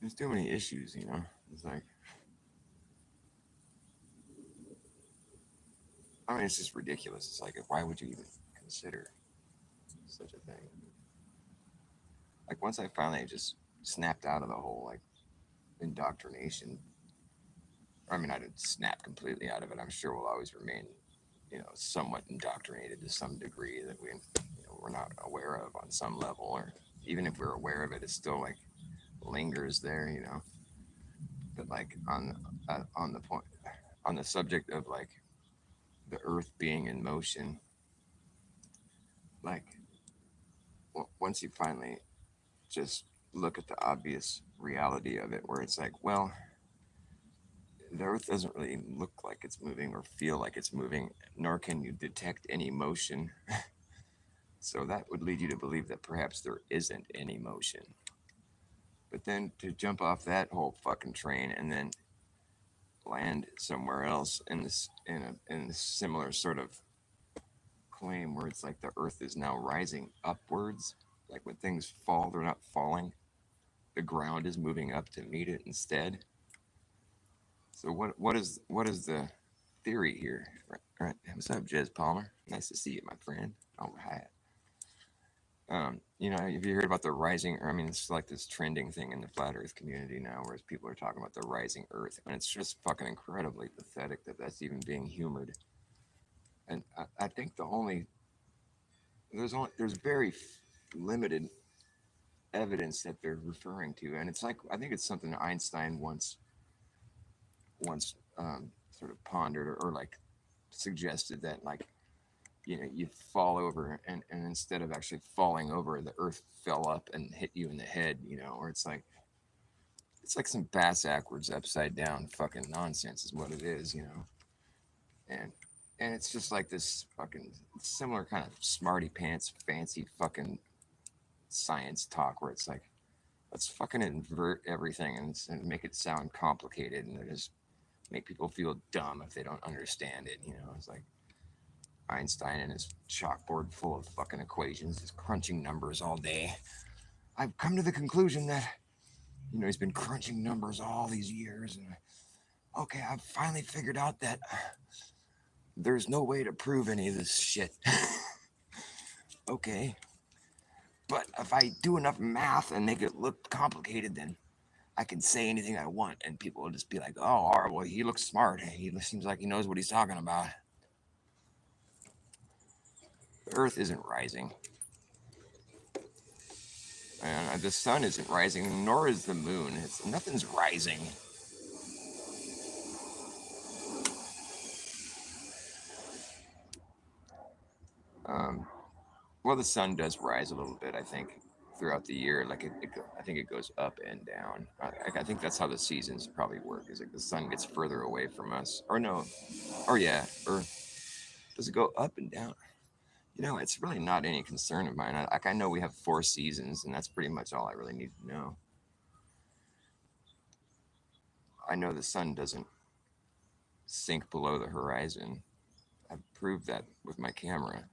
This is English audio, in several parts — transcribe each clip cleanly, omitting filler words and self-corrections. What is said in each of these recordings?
there's too many issues, you know. It's like, I mean, it's just ridiculous. It's like, why would you even consider such a thing? Like, once I finally just snapped out of the whole like indoctrination, I mean, I didn't snap completely out of it. I'm sure we'll always remain, you know, somewhat indoctrinated to some degree that we're not aware of on some level, or even if we're aware of it, it still like lingers there, you know. But like on the point, on the subject of like the Earth being in motion, like once you finally just look at the obvious reality of it, where it's like, well, the Earth doesn't really look like it's moving or feel like it's moving, nor can you detect any motion. So that would lead you to believe that perhaps there isn't any motion. But then to jump off that whole fucking train and then land somewhere else in this similar sort of claim where it's like the Earth is now rising upwards, like when things fall, they're not falling. The ground is moving up to meet it instead. So what is the theory here? Right. What's up, Jez Palmer? Nice to see you, my friend. All right. You know, have you heard about the rising? I mean, it's like this trending thing in the flat Earth community now, whereas people are talking about the rising Earth, and it's just fucking incredibly pathetic that that's even being humored. And I think there's very limited evidence that they're referring to, and it's like I think it's something Einstein once sort of pondered or like suggested that like you fall over and instead of actually falling over the earth fell up and hit you in the head, you know, or it's like some bass backwards upside down fucking nonsense is what it is, you know. And and it's just like this fucking similar kind of smarty pants fancy fucking science talk where it's like let's fucking invert everything and make it sound complicated and just make people feel dumb if they don't understand it, you know. It's like Einstein and his chalkboard full of fucking equations, just crunching numbers all day. I've come to the conclusion that, you know, he's been crunching numbers all these years. And okay, I've finally figured out that there's no way to prove any of this shit. Okay, but if I do enough math and make it look complicated, then I can say anything I want, and people will just be like, "Oh, all right, well, he looks smart. He seems like he knows what he's talking about." The Earth isn't rising, and the sun isn't rising, nor is the moon. Nothing's rising. Um, well, the sun does rise a little bit, I think, throughout the year. Like I think it goes up and down. I think that's how the seasons probably work. Is like the sun gets further away from us, or no, or yeah, or does it go up and down? You know, it's really not any concern of mine. I know we have 4 seasons, and that's pretty much all I really need to know. I know the sun doesn't sink below the horizon. I've proved that with my camera.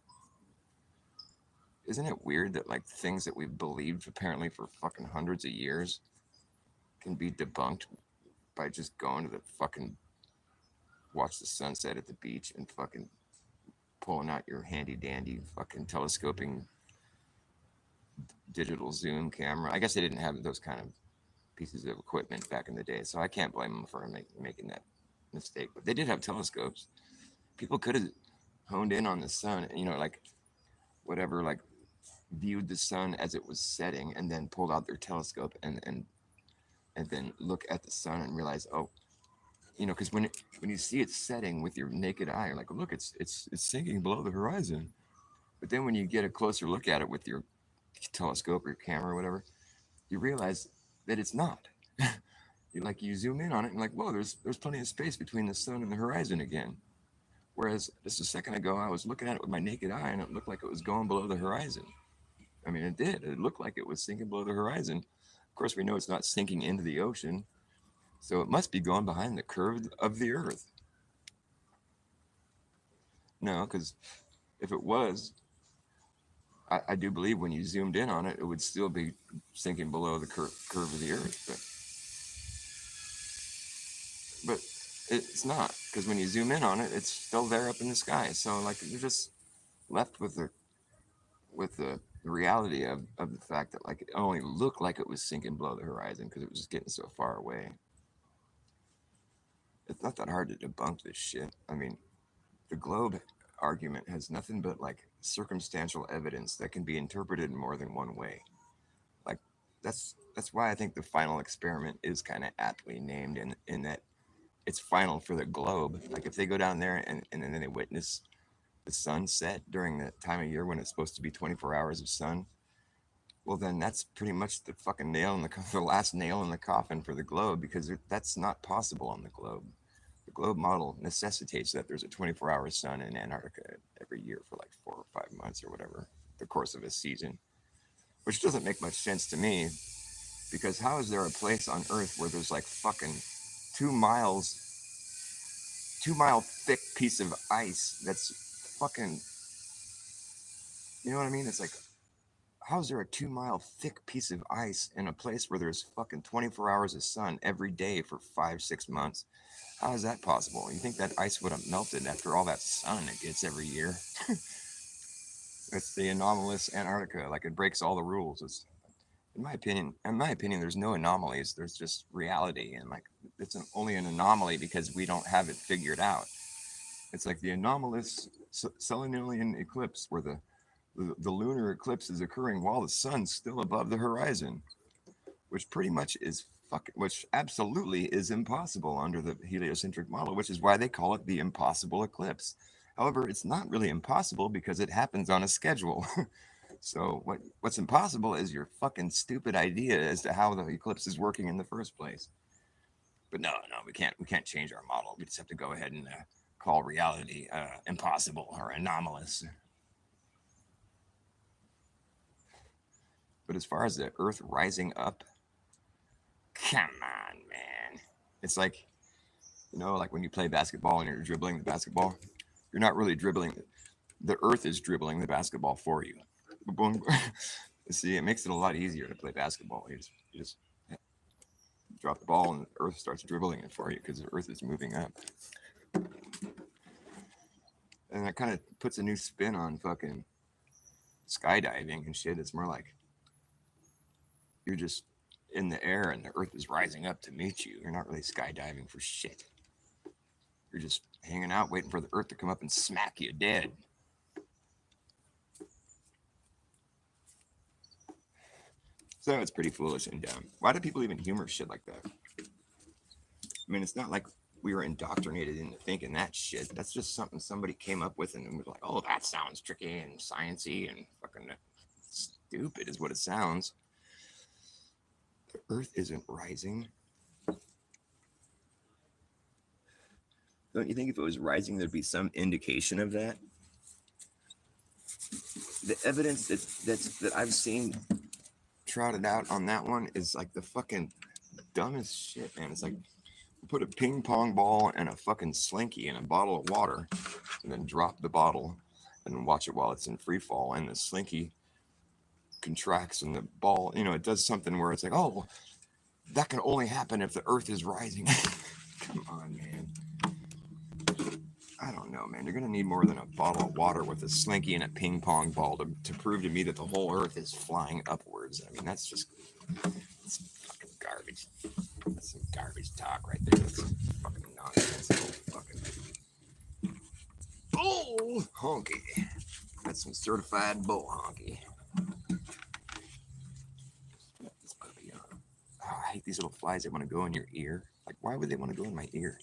Isn't it weird that like things that we've believed apparently for fucking hundreds of years can be debunked by just going to the fucking watch the sunset at the beach and fucking pulling out your handy dandy fucking telescoping digital zoom camera. I guess they didn't have those kind of pieces of equipment back in the day, so I can't blame them for making that mistake. But they did have telescopes. People could have honed in on the sun, you know, like whatever, like viewed the sun as it was setting, and then pulled out their telescope and then look at the sun and realize, oh, you know, because when you see it setting with your naked eye, you're like, look, it's sinking below the horizon. But then when you get a closer look at it with your telescope or your camera or whatever, you realize that it's not. You zoom in on it and like, whoa, there's plenty of space between the sun and the horizon again. Whereas just a second ago, I was looking at it with my naked eye and it looked like it was going below the horizon. I mean, it did. It looked like it was sinking below the horizon. Of course, we know it's not sinking into the ocean, so it must be going behind the curve of the Earth. No, because if it was, I do believe when you zoomed in on it, it would still be sinking below the curve of the Earth. but it's not, because when you zoom in on it, it's still there up in the sky. So like you're just left with the reality of the fact that like it only looked like it was sinking below the horizon because it was just getting so far away. It's not that hard to debunk this shit. I mean, the globe argument has nothing but like circumstantial evidence that can be interpreted in more than one way. Like that's why I think the final experiment is kind of aptly named in that it's final for the globe. Like if they go down there and then they witness the sun set during the time of year when it's supposed to be 24 hours of sun, well then that's pretty much the fucking nail in the last nail in the coffin for the globe, because that's not possible on the globe. The globe model necessitates that there's a 24-hour sun in Antarctica every year for like 4 or 5 months or whatever, the course of a season, which doesn't make much sense to me, because how is there a place on Earth where there's like fucking 2 miles 2 mile thick piece of ice that's fucking, you know what I mean? It's like, how's there a 2 mile thick piece of ice in a place where there's fucking 24 hours of sun every day for 5, 6 months? How is that possible? You think that ice would have melted after all that sun it gets every year? It's the anomalous Antarctica. Like it breaks all the rules. It's, in my opinion, there's no anomalies. There's just reality, and like it's only an anomaly because we don't have it figured out. It's like the anomalous Selenilian eclipse, where the lunar eclipse is occurring while the sun's still above the horizon, which pretty much is which absolutely is impossible under the heliocentric model, which is why they call it the impossible eclipse. However, it's not really impossible because it happens on a schedule. So what's impossible is your fucking stupid idea as to how the eclipse is working in the first place. But no, we can't change our model. We just have to go ahead and call reality impossible or anomalous. But as far as the Earth rising up, come on, man. It's like, like when you play basketball and you're dribbling the basketball, you're not really dribbling. The Earth is dribbling the basketball for you. See, it makes it a lot easier to play basketball. You just drop the ball and the Earth starts dribbling it for you because the Earth is moving up. And that kind of puts a new spin on fucking skydiving and shit. It's more like you're just in the air and the Earth is rising up to meet you. You're not really skydiving for shit. You're just hanging out waiting for the Earth to come up and smack you dead. So it's pretty foolish and dumb. Why do people even humor shit like that? I mean, it's not like we were indoctrinated into thinking that shit. That's just something somebody came up with and was like, oh, that sounds tricky and sciencey and fucking stupid is what it sounds. The Earth isn't rising. Don't you think if it was rising, there'd be some indication of that? The evidence that I've seen trotted out on that one is like the fucking dumbest shit, man. It's like you put a ping pong ball and a fucking slinky in a bottle of water and then drop the bottle and watch it while it's in free fall, and the slinky contracts and the ball, it does something where it's like, oh, that can only happen if the Earth is rising. Come on, man. I don't know, man. You're going to need more than a bottle of water with a slinky and a ping pong ball to prove to me that the whole Earth is flying upwards. I mean, that's fucking garbage. That's some garbage talk right there. That's fucking nonsensical. Fucking bull honky. That's some certified bull honky. Oh, I hate these little flies that want to go in your ear. Like, why would they want to go in my ear?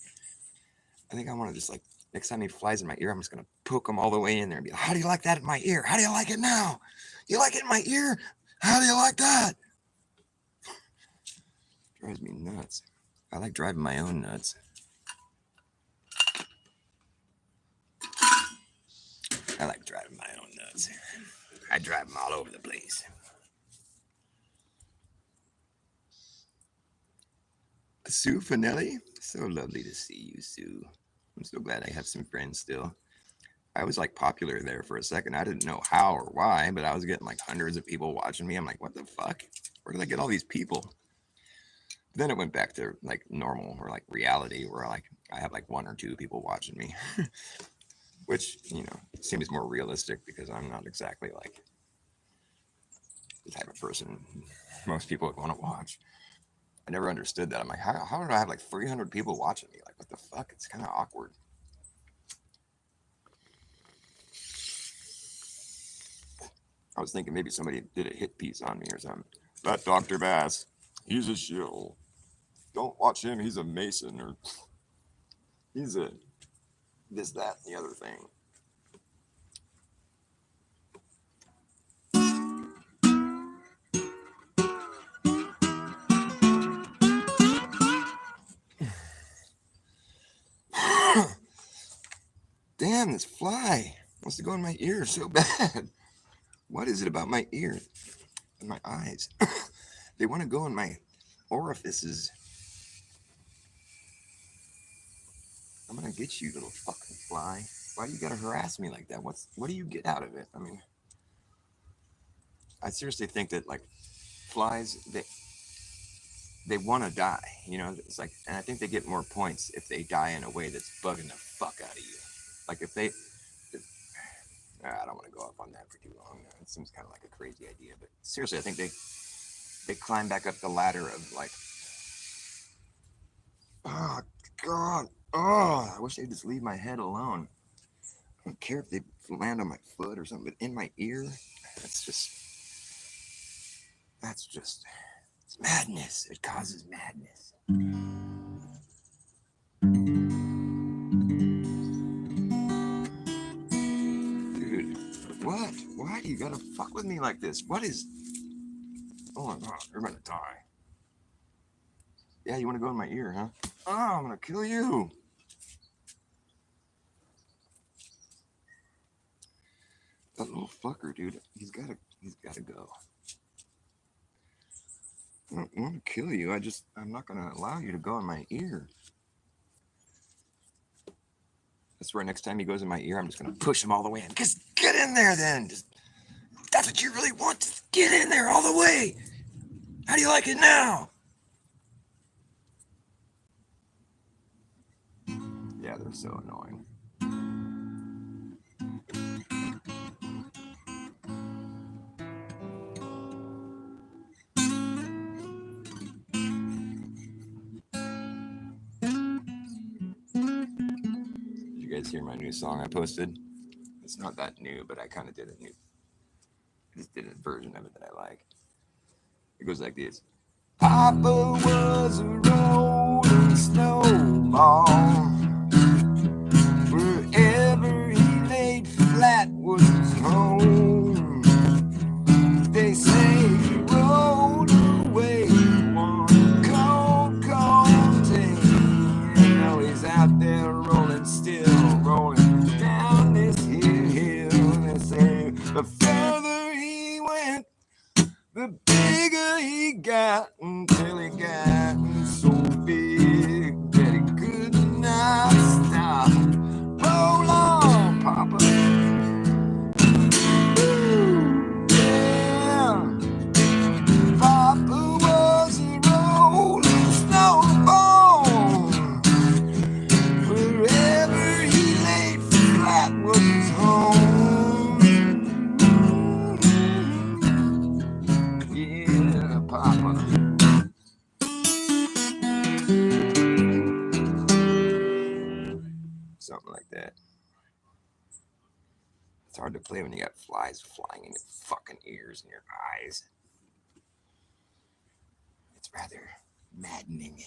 I think I want to just like, next time he flies in my ear, I'm just going to poke him all the way in there and be like, how do you like that in my ear? How do you like it now? You like it in my ear? How do you like that? Drives me nuts. I like driving my own nuts. I like driving my own nuts. I drive them all over the place. Sue Finelli? So lovely to see you, Sue. I'm so glad I have some friends still. I was like popular there for a second. I didn't know how or why, but I was getting like hundreds of people watching me. I'm like, what the fuck? Where did I get all these people? Then it went back to like normal or like reality where like I have like one or two people watching me, which, seems more realistic because I'm not exactly like the type of person most people would want to watch. I never understood that. I'm like, how did I have like 300 people watching me? Like, what the fuck? It's kind of awkward. I was thinking maybe somebody did a hit piece on me or something. That Dr. Bass, he's a shill. Don't watch him. He's a Mason or he's a this, that, and the other thing. Damn, this fly wants to go in my ear so bad. What is it about my ear and my eyes? They want to go in my orifices. I'm gonna get you, little fucking fly. Why do you gotta harass me like that? What do you get out of it? I mean, I seriously think that like flies, they want to die. It's like, and I think they get more points if they die in a way that's bugging the fuck out of you. Like I don't want to go up on that for too long. It seems kind of like a crazy idea, but seriously, I think they climb back up the ladder of like, oh god, oh, I wish they'd just leave my head alone. I don't care if they land on my foot or something, but in my ear, that's just it's madness. It causes madness. Dude, what? Why do you gotta fuck with me like this? What is? Oh my god, you're gonna die. Yeah, you wanna go in my ear, huh? Oh, I'm gonna kill you. That little fucker, dude. He's gotta go. I don't want to kill you. I'm not gonna allow you to go in my ear. I swear, next time he goes in my ear, I'm just gonna push him all the way in. Just get in there, then. That's what you really want. Just get in there all the way. How do you like it now? Yeah, they're so annoying. Did you guys hear my new song I posted? It's not that new, but I kind of did a new. I just did a version of it that I like. It goes like this. Papa was a rolling snowball. Wherever he laid flat was his home. They say he rolled away one cold day. And now he's out there rolling, still rolling down this hill. They say the further he went, the bigger he got, until he got so big that he could not stop. Roll on, Papa. Ooh, yeah. Papa was a rolling snowball. Wherever he laid flat was his home. Yeah, Papa. Something like that. It's hard to play when you got flies flying in your fucking ears and your eyes. It's rather maddening.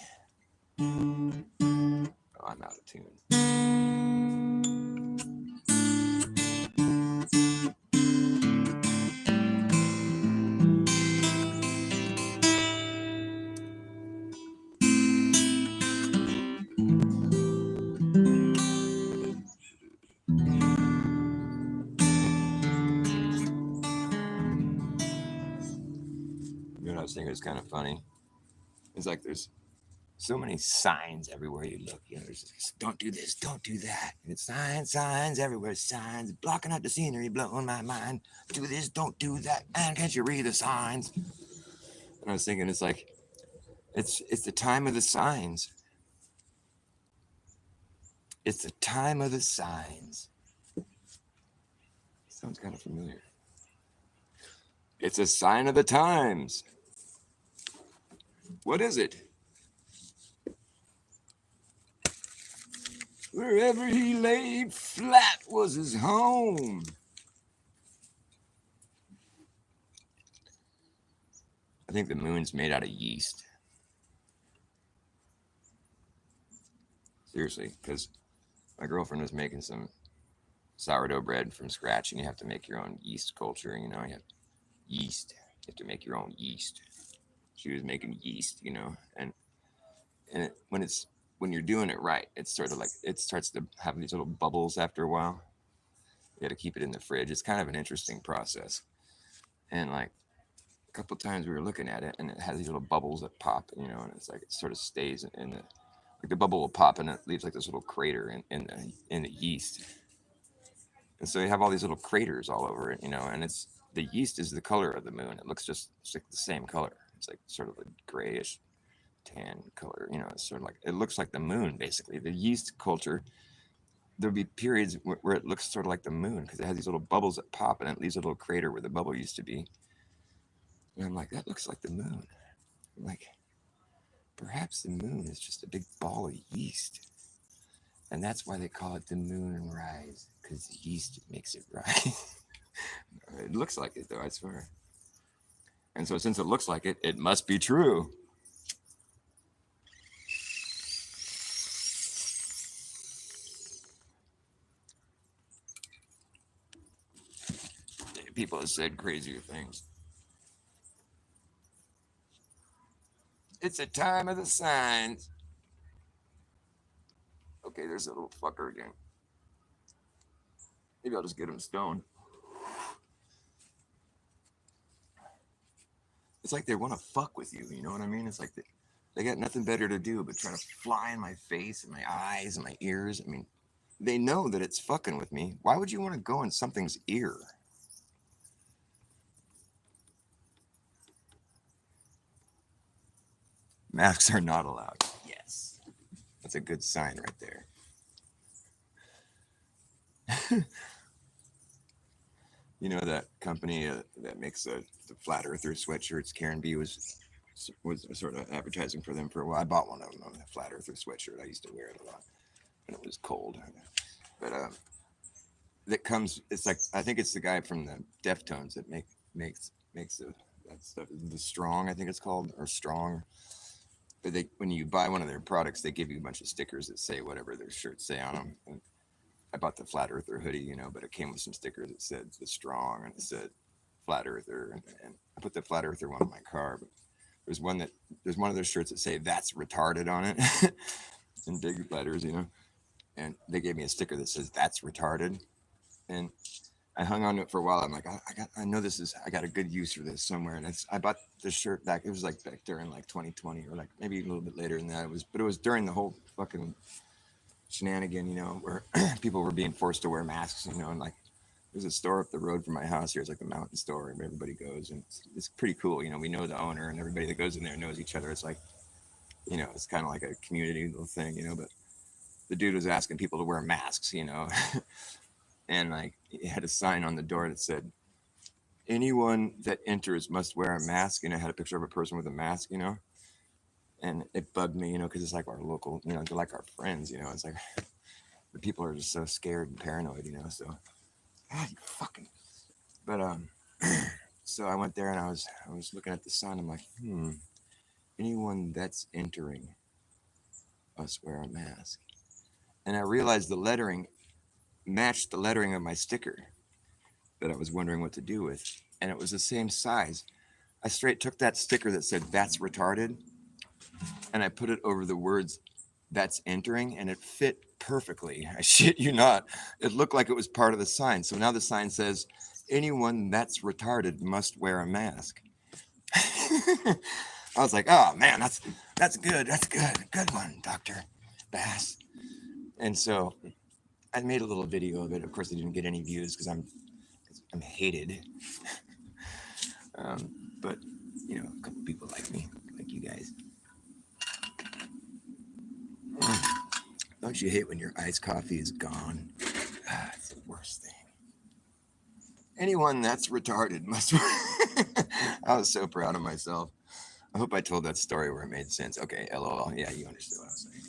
Oh, I'm out of tune. You know what I was thinking is kind of funny? It's like there's so many signs everywhere you look. There's just, don't do this, don't do that. And it's signs everywhere, signs blocking out the scenery, blowing my mind. Do this, don't do that. Man, can't you read the signs? And I was thinking, it's like, It's the time of the signs. It's the time of the signs. Sounds kind of familiar. It's a sign of the times. What is it? Wherever he laid flat was his home. I think the moon's made out of yeast. Seriously, because my girlfriend was making some sourdough bread from scratch, and you have to make your own yeast culture. You have yeast. You have to make your own yeast. She was making yeast, and when you're doing it right, it's sort of like it starts to have these little bubbles after a while. You got to keep it in the fridge. It's kind of an interesting process. And like a couple times we were looking at it, and it has these little bubbles that pop, and it's like it sort of stays in the like the bubble will pop, and it leaves like this little crater in the yeast. And so you have all these little craters all over it, and it's the yeast is the color of the moon. It looks just it's like the same color. It's like sort of a grayish tan color. It's sort of like it looks like the moon basically. The yeast culture, there'll be periods where it looks sort of like the moon because it has these little bubbles that pop and it leaves a little crater where the bubble used to be. And I'm like, that looks like the moon. I'm like, perhaps the moon is just a big ball of yeast. And that's why they call it the moon rise, because the yeast makes it rise. It looks like it, though, I swear. And so, since it looks like it, it must be true. People have said crazier things. It's a time of the signs. Okay, there's a little fucker again. Maybe I'll just get him stoned. It's like they want to fuck with you, you know what I mean? It's like they got nothing better to do but try to fly in my face and my eyes and my ears. I mean, they know that it's fucking with me. Why would you want to go in something's ear? Masks are not allowed. Yes. That's a good sign right there. You know that company that makes the flat earther sweatshirts? Karen B was sort of advertising for them for a while. I bought one of them, a flat earther sweatshirt. I used to wear it a lot when it was cold. But that comes. It's like I think it's the guy from the Deftones that makes that stuff. The Strong, I think it's called, or Strong. But when you buy one of their products, they give you a bunch of stickers that say whatever their shirts say on them. And I bought the Flat Earther hoodie, but it came with some stickers that said the Strong and it said Flat Earther, and I put the Flat Earther one in my car. But there's one of those shirts that say "That's retarded" on it in big letters, and they gave me a sticker that says "That's retarded," and I hung on to it for a while. I'm like, I got a good use for this somewhere. And I bought this shirt back. It was like back during like 2020 or like maybe a little bit later than that. But it was during the whole fucking shenanigan, where people were being forced to wear masks, and like there's a store up the road from my house here. It's like the Mountain Store, and everybody goes, and it's pretty cool. We know the owner, and everybody that goes in there knows each other. It's like, it's kind of like a community little thing, But the dude was asking people to wear masks, and like he had a sign on the door that said, "Anyone that enters must wear a mask." And it had a picture of a person with a mask, and it bugged me, because it's like our local, they're like our friends, It's like the people are just so scared and paranoid, So, you fucking. But so I went there and I was looking at the sign. I'm like, anyone that's entering must wear a mask. And I realized the lettering matched the lettering of my sticker that I was wondering what to do with, and it was the same size. I straight took that sticker that said "That's retarded," and I put it over the words "That's entering," and it fit perfectly. I shit you not. It looked like it was part of the sign. So now the sign says, "Anyone that's retarded must wear a mask." I was like, "Oh man, that's good. That's good. Good one, Dr. Bass." And so I made a little video of it. Of course, I didn't get any views because I'm hated. But a couple people like me, like you guys. Don't you hate when your iced coffee is gone? Ah, it's the worst thing. Anyone that's retarded must. I was so proud of myself. I hope I told that story where it made sense. Okay, LOL. Yeah, you understood what I was saying.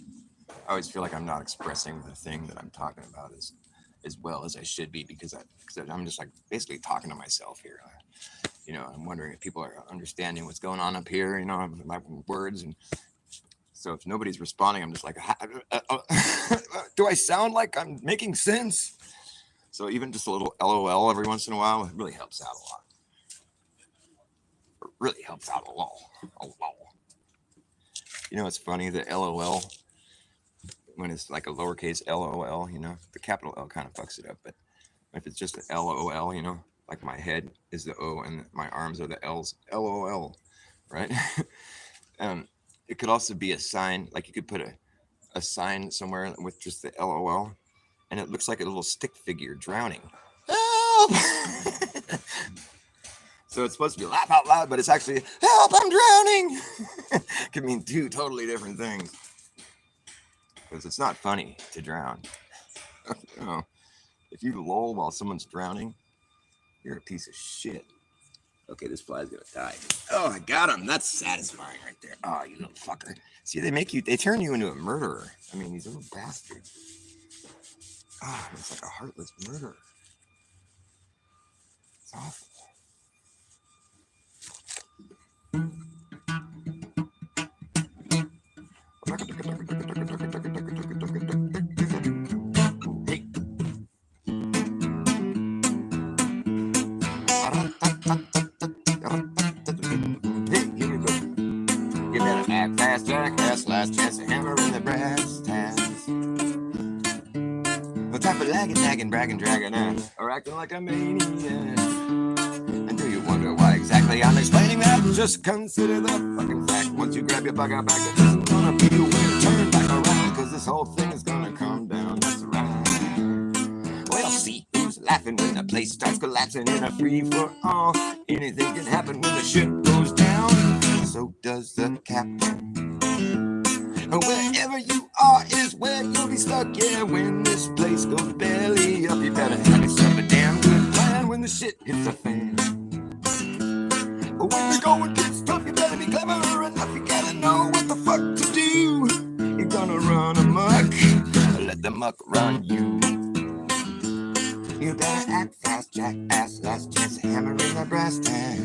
I always feel like I'm not expressing the thing that I'm talking about as well as I should be because I'm just like basically talking to myself here. I'm wondering if people are understanding what's going on up here. My words, and so if nobody's responding, I'm just like, do I sound like I'm making sense? So even just a little LOL every once in a while, it really helps out a lot. It really helps out a lot. It's funny, the LOL, when it's like a lowercase LOL, the capital L kind of fucks it up. But if it's just an LOL, like my head is the O and my arms are the L's, LOL, right? It could also be a sign, like you could put a sign somewhere with just the LOL, and it looks like a little stick figure drowning. Help! So it's supposed to be laugh out loud, but it's actually, help, I'm drowning! It could mean two totally different things. Because it's not funny to drown. If you lol while someone's drowning, you're a piece of shit. Okay, this fly's gonna die. Oh, I got him. That's satisfying right there. Oh, you little fucker. See, they turn you into a murderer. I mean, these little bastards. Ah, it's like a heartless murderer. It's awful. Last chance to hammer in the brass tacks. No time for lagging, nagging, bragging, dragging ass, or acting like a maniac. And do you wonder why exactly I'm explaining that? Just consider the fucking fact. Once you grab your bug out back, it isn't gonna be a way to turn back around, cause this whole thing is gonna come down. That's right. Well, see who's laughing when the place starts collapsing in a free-for-all. Anything can happen when the ship goes down. So does the captain. Wherever you are is where you'll be stuck. Yeah, when this place goes belly up, you better have yourself a damn good plan when the shit hits the fan. When the going gets tough, you better be clever enough. You gotta know what the fuck to do. You're gonna run amok, let the muck run you. You better act fast, jackass. Last chance to hammer in the brass tag.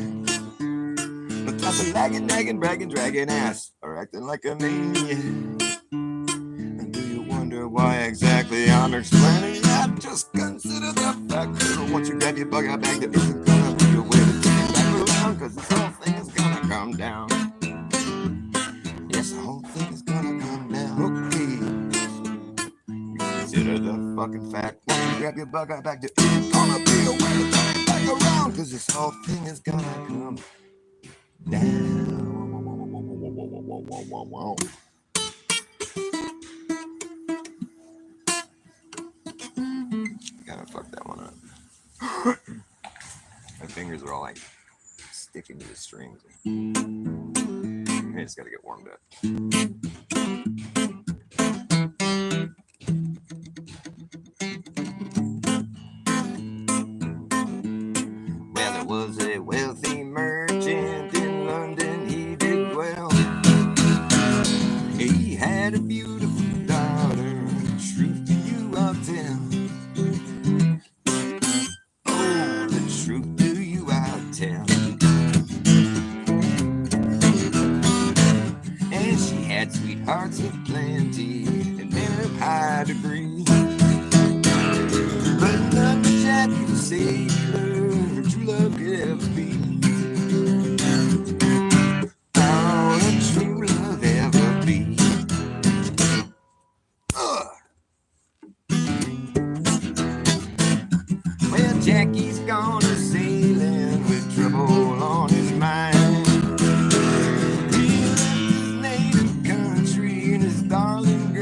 But that's a lagging, nagging, bragging, dragging ass, or acting like a maniac. And do you wonder why exactly I'm explaining that? Just consider the fact that once you grab your bug out bag, there isn't gonna be a way to take it back around, cause this whole thing is gonna come down. Yes, the whole thing is gonna come down. Okay. Consider the fucking fact. Once you grab your bug out bag, there isn't gonna be a way to take it back around, cause this whole thing is gonna come down. Gotta fuck that one up. My fingers are all like sticking to the strings. I just gotta get warmed up. Well, there was a wealthy merchant in London, he did well. He had a beautiful daughter, truth to you I'll tell. Oh, the truth to you I'll tell. And she had sweethearts of plenty, and men of high degree. But none but Jack the sailor, her true love could ever be. Oh, a true love ever be. Well, Jackie's gone a sailing with trouble on his mind. He left his native country and his darling girl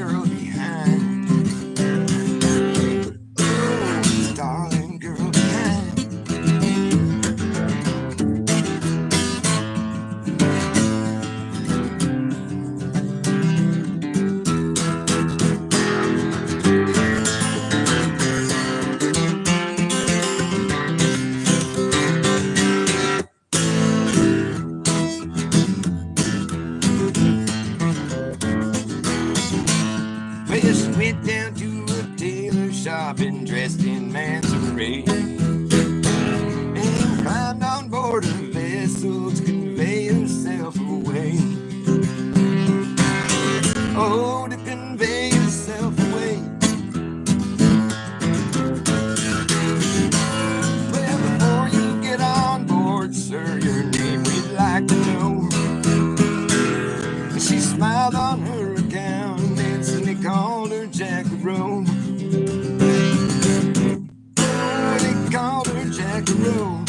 I've been dressed in man's array and climbed on board a vessel to convey herself away. Oh, to convey herself away. Well, before you get on board, sir, your name we'd like to know. She smiled on her account and instantly called her Jackaroo. Oh, they called her Jackaroo.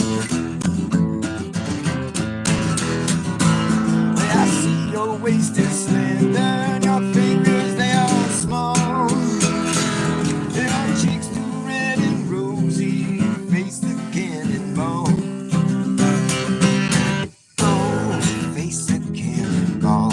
Well, I see your waist is slender and your fingers, they are small. Your cheeks too red and rosy, your face the cannonball. Oh, face the cannonball.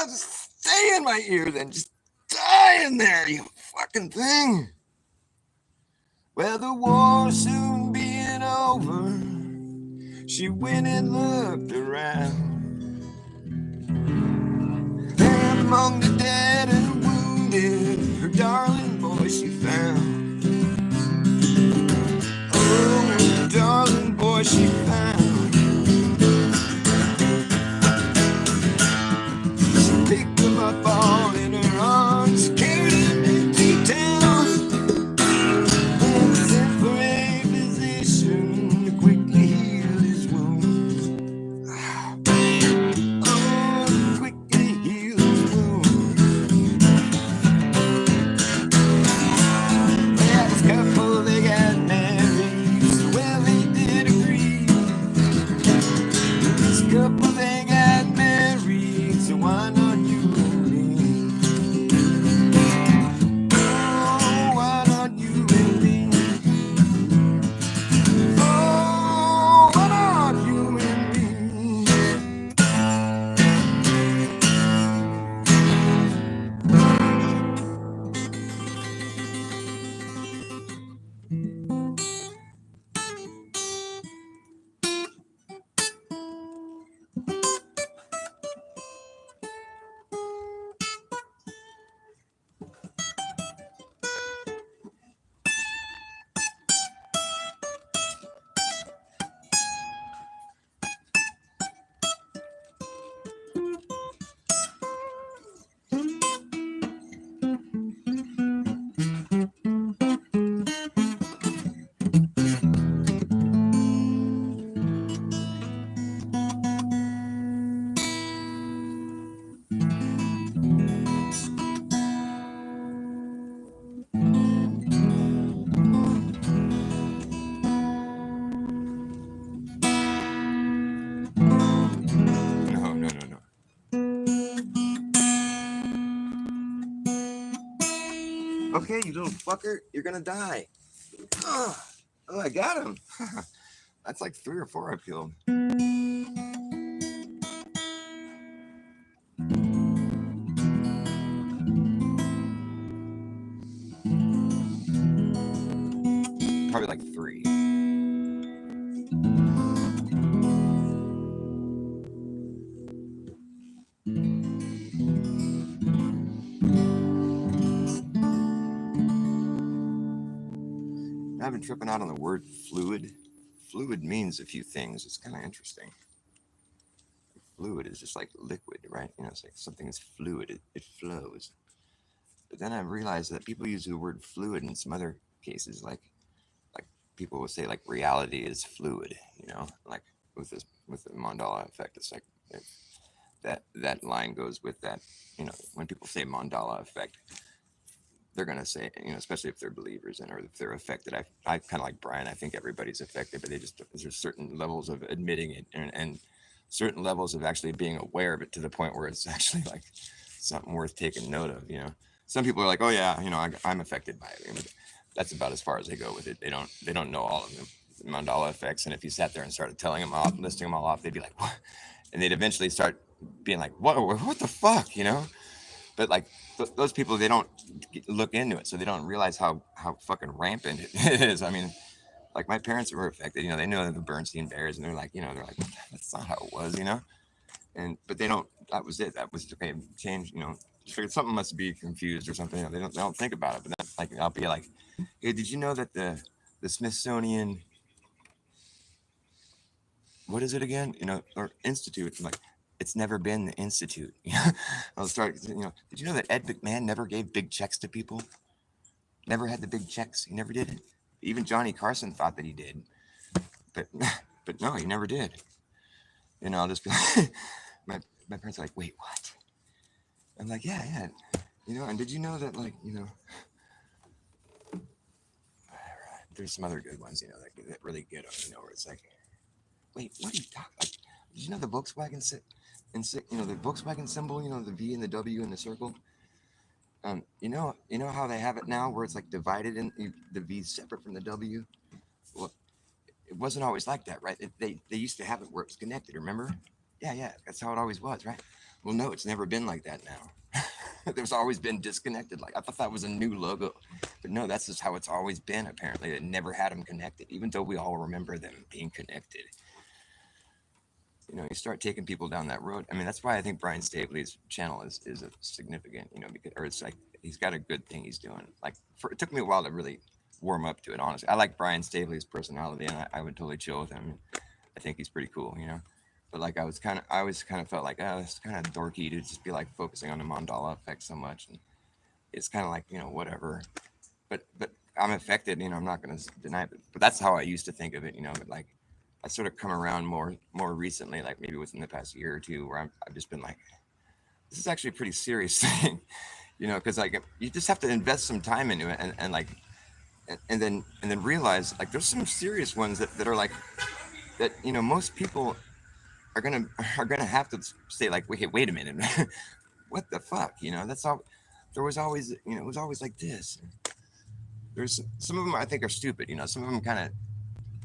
Just stay in my ear then. Just die in there, you fucking thing. Well, the war soon being over, she went and looked around. And among the dead and wounded, her darling boy she found. Oh, her darling boy she found. Picked him up all in her arms, carried him into town, and sent for a physician to quickly heal his wounds. Oh, to quickly heal his wounds. Well, this couple, they got married, so well they did agree. This couple, they got married, so why not? Okay, you little fucker, you're gonna die. Oh, I got him. That's like 3 or 4 I killed. Probably like 3. I've been tripping out on the word fluid. Fluid means a few things. It's kind of interesting. Fluid is just like liquid, right? You know, it's like something is fluid. It flows. But then I realized that people use the word fluid in some other cases, like people will say like reality is fluid, like with the mandala effect. It's like that line goes with that. When people say mandala effect, they're gonna say, especially if they're believers in or if they're affected. I kind of like Brian. I think everybody's affected, but there's certain levels of admitting it and certain levels of actually being aware of it to the point where it's actually like something worth taking note of. Some people are like, oh yeah, I'm affected by it. But that's about as far as they go with it. They don't know all of the mandala effects. And if you sat there and started telling them off, listing them all off, they'd be like, what? And they'd eventually start being like, what the fuck. But like those people, they don't look into it, so they don't realize how fucking rampant it is. I mean, like my parents were affected. They know the Bernstein Bears, and they're like, that's not how it was. And but they don't. That was it. That was okay. Change. Just figured something must be confused or something. They don't think about it. But then, like, I'll be like, hey, did you know that the Smithsonian, what is it again? Or institute? I'm like, it's never been the institute. I'll start. Did you know that Ed McMahon never gave big checks to people? Never had the big checks. He never did it. Even Johnny Carson thought that he did, but but no, he never did. I'll just be my my parents are like, wait, what? I'm like, yeah, yeah. And did you know that, like, there's some other good ones, that really get them, where it's like, wait, what are you talking? Like, did you know the Volkswagen the Volkswagen symbol, the V and the W and the circle. You know how they have it now, where it's like divided and the V separate from the W. Well, it wasn't always like that, right? They used to have it where it was connected. Remember? Yeah, yeah. That's how it always was, right? Well, no, it's never been like that now. There's always been disconnected. Like I thought that was a new logo, but no, that's just how it's always been. Apparently, it never had them connected, even though we all remember them being connected. You start taking people down that road. I mean, that's why I think Brian Stabley's channel is a significant. Because or it's like he's got a good thing he's doing. Like it took me a while to really warm up to it. Honestly, I like Brian Stabley's personality, and I would totally chill with him. I think he's pretty cool. But like I always kind of felt like, oh, it's kind of dorky to just be like focusing on the mandala effect so much, and it's kind of like whatever. But I'm affected. I'm not going to deny it. But that's how I used to think of it. But like I sort of come around more recently, like maybe within the past year or two, where I've just been like, this is actually a pretty serious thing. Because like you just have to invest some time into it, and like and then realize like there's some serious ones that are like that. Most people are gonna are gonna have to say like, wait a minute, what the fuck? That's all. There was always, it was always like this. There's some of them I think are stupid. Some of them kind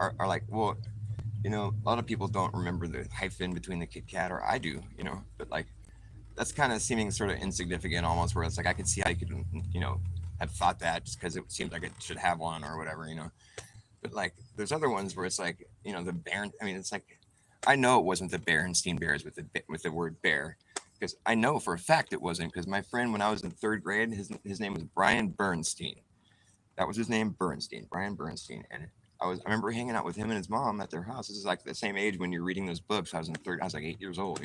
of are like, well, a lot of people don't remember the hyphen between the Kit Kat, or I do, but like that's kind of seeming sort of insignificant almost, where it's like I could see how you could, have thought that just because it seems like it should have one or whatever. But like there's other ones where it's like, the Baron. I mean, it's like I know it wasn't the Berenstein Bears with the word bear, because I know for a fact it wasn't, because my friend when I was in third grade, his name was Brian Bernstein. That was his name, Bernstein, Brian Bernstein, and I remember hanging out with him and his mom at their house. This is like the same age when you're reading those books. I was like 8 years old.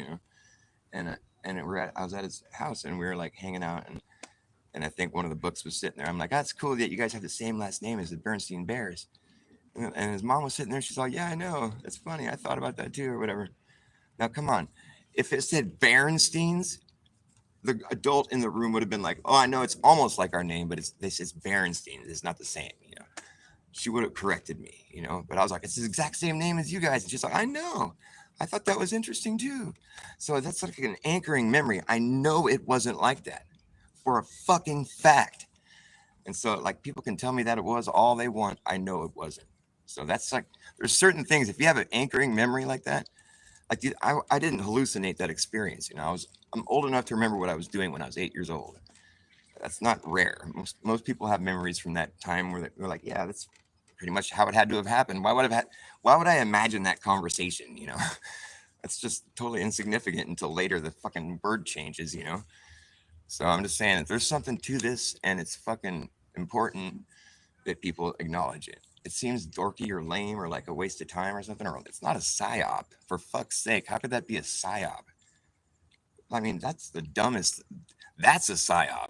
And I was at his house and we were like hanging out, and I think one of the books was sitting there. I'm like, that's cool that you guys have the same last name as the Bernstein Bears. And his mom was sitting there. She's like, yeah, I know. That's funny. I thought about that too, or whatever. Now, come on. If it said Berensteins, the adult in the room would have been like, oh, I know it's almost like our name, but this is Berenstein. It's not the same. She would have corrected me. But I was like, it's the exact same name as you guys. And she's like, I know. I thought that was interesting too. So that's like an anchoring memory. I know it wasn't like that for a fucking fact. And so, like, people can tell me that it was all they want. I know it wasn't. So that's like, there's certain things. If you have an anchoring memory like that, like I didn't hallucinate that experience. I'm old enough to remember what I was doing when I was 8 years old. That's not rare. Most people have memories from that time where they're like, yeah, that's pretty much how it had to have happened. Why would I imagine that conversation? That's just totally insignificant until later the fucking word changes. So I'm just saying that there's something to this, and it's fucking important that people acknowledge it. It seems dorky or lame or like a waste of time or something, or it's not a psyop. For fuck's sake, how could that be a psyop? I mean, that's the dumbest. That's a psyop.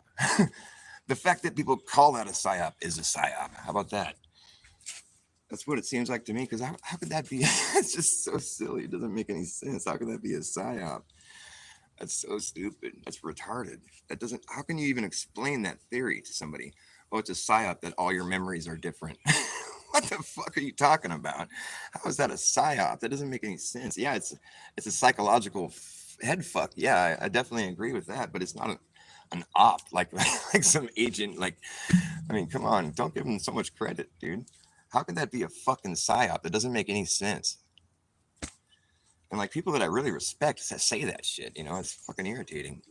The fact that people call that a psyop is a psyop. How about that? That's what it seems like to me. Because how could that be? It's just so silly. It doesn't make any sense. How could that be a psyop? That's so stupid. That's retarded. That doesn't. How can you even explain that theory to somebody? Oh, it's a psyop that all your memories are different. What the fuck are you talking about? How is that a psyop? That doesn't make any sense. Yeah, it's a psychological head fuck. Yeah, I definitely agree with that. But it's not an op like like some agent. Like, I mean, come on, don't give him so much credit, dude. How could that be a fucking psyop? That doesn't make any sense. And like people that I really respect say that shit. You know, it's fucking irritating.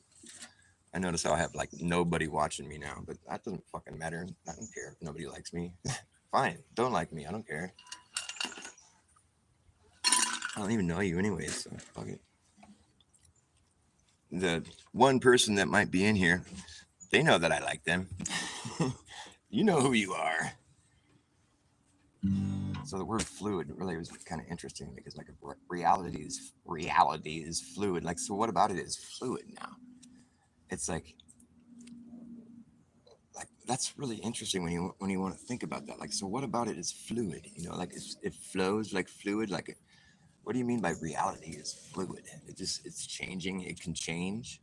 I notice how I have like nobody watching me now, but that doesn't fucking matter. I don't care if nobody likes me. Fine, don't like me. I don't care. I don't even know you anyways, so fuck it. The one person that might be in here, they know that I like them. You know who you are. So the word fluid really was kind of interesting because like reality is fluid. Like, so what about it is fluid now? It's like that's really interesting when you want to think about that. Like, so what about it is fluid? You know, like it flows like fluid. Like, what do you mean by reality is fluid? It's changing. It can change.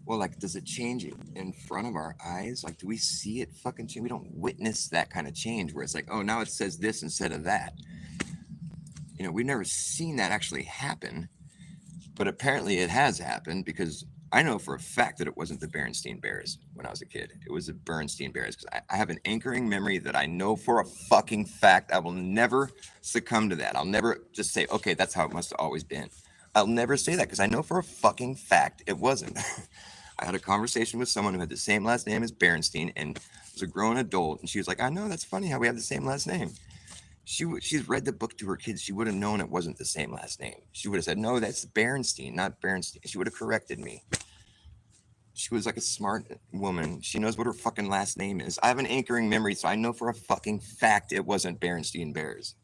Well, like, does it change in front of our eyes? Like, do we see it fucking change? We don't witness that kind of change where it's like, oh, now it says this instead of that. You know, we've never seen that actually happen, but apparently it has happened because I know for a fact that it wasn't the Berenstain Bears when I was a kid. It was the Bernstein Bears because I have an anchoring memory that I know for a fucking fact I will never succumb to that. I'll never just say, okay, that's how it must have always been. I'll never say that because I know for a fucking fact it wasn't. I had a conversation with someone who had the same last name as Berenstein and was a grown adult, and she was like, I know, that's funny how we have the same last name. She's read the book to her kids. She would have known it wasn't the same last name. She would have said, no, that's Berenstein, not Berenstein. She would have corrected me. She was like a smart woman. She knows what her fucking last name is. I have an anchoring memory, so I know for a fucking fact it wasn't Berenstein Bears.